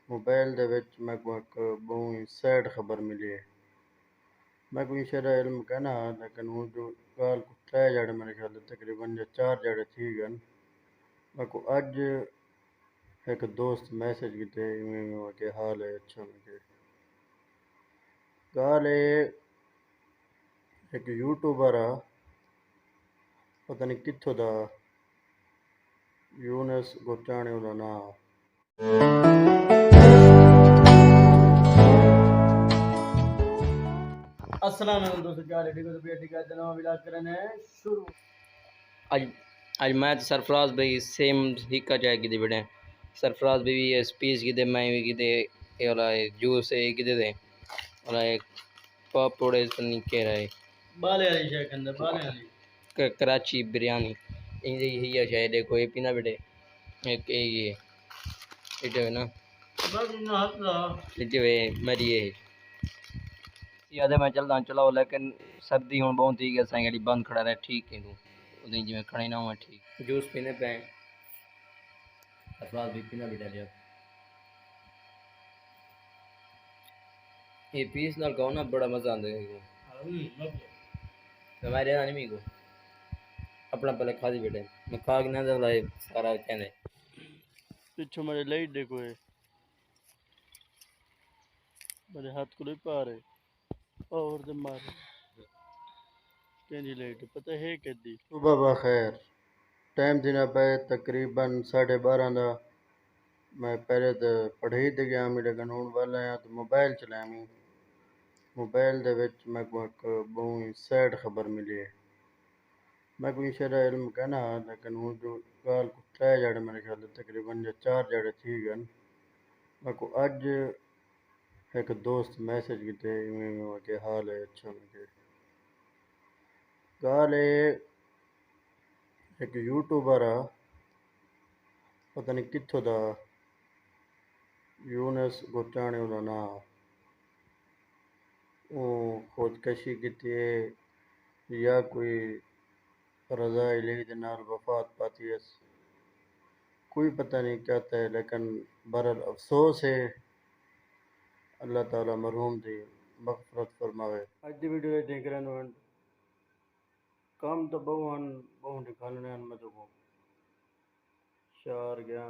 Mobile دے وچ میں کو ایک بہت ہی سیڈ خبر ملی ہے۔ میں کوئی شرح علم کہنا لیکن وہ جو گال کو 3 جڑے میرے خیال تقریباً یا 4 جڑے تھی گن۔ میں کو اج ایک دوست میسج کیتے ایویں کہ حال ہے اچھا میں کہ گال ہے ایک یوٹیوبر آ پتہ نہیں کتھوں دا یونس گوچانے دا نام۔ السلام علیکم دوستو، کیا ریڈی کو بیٹی کا جناب ولاگ کرنے شروع۔ اج میں تے سرفراز بھائی سیم ہکا چائے کی بیٹھے سرفراز بھی سپیس کی دے میں بھی کی دے اے والا جوس ہے کی دے والا پاپوڑے پنی کہہ رہا ہے بالے والی شے کندے بالے والی کراچی بریانی ان دی ہی شاید ہے کوئی پینا بیٹے ایک یہ ہے نا بس نہ ہاتھ لا جو میری ہے یاد میں چلدا چلاؤ لیکن سردی ہوں بہت ہی گیا سائیں بند کھڑا رہے ٹھیک ہے تو ادیں جی میں کھڑے نہ ہوا ٹھیک جوس پینے پہ افراد بھی پینا بھی ڈالیا یہ پیس نال کہو نا بڑا مزہ آندا ہے ہمارے یہاں نہیں کو اپنا پہلے کھا دی بیٹے میں کھا کے نہ لائے سارا کہنے پچھو میرے لائٹ دیکھو ہے میرے ہاتھ کو نہیں پا رہے اور دے مارے کینی لائٹ پتہ ہے کہ دی صبح بخیر ٹائم دینا پہ تقریباً 12:30 دا میں پہلے تو پڑھائی تے گیا میرے قانون والا ہے تو موبائل چلایا میں موبائل دے وچ میں کو ایک بہت ہی سیڈ خبر ملی ہے۔ میں کوئی شرح علم کہنا لیکن وہ جو گال کو 3 جڑے میرے خیال تقریباً یا 4 جڑے تھی گن۔ میں کو اج ایک دوست میسج کیتے ایویں کہ حال ہے اچھا میں کہ گال ہے ایک یوٹیوبر آ پتہ نہیں کتھوں دا یونس گوچانے دا نام وہ خودکشی کیتی ہے یا کوئی رضا الہی دے نال وفات پاتی ہے کوئی پتہ نہیں کہتا ہے لیکن بہرحال افسوس ہے اللہ تعالیٰ مرحوم دی مغفرت فرماوے۔ اج دی ویڈیو دیکھ رہے ہیں کام تو بہن نکالنے ہیں میں تو کو شہر گیا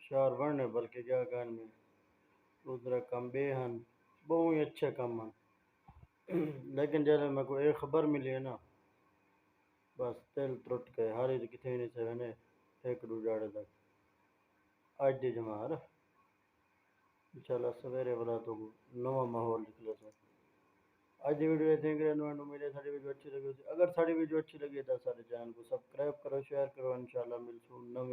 شہر ورنے بلکہ گیا گان میں دوسرا کام بے ہن بہت ہی اچھے کام ہیں لیکن جب میں کو ایک خبر ملی ہے نا بس دل ترٹ گئے ہاری تو کتنے نہیں سے وینے ایک دو جاڑے تک اج دی جمع ہے انشاءاللہ سویرے والا تو نواں ماحول نکلے سا۔ اج دی ویڈیو دیکھ رہے ہیں امید ہے ساری ویڈیو اچھی لگی اگر ساری ویڈیو اچھی لگی تو سارے چینل کو سبسکرائب کرو شیئر کرو انشاءاللہ ملسوں نویں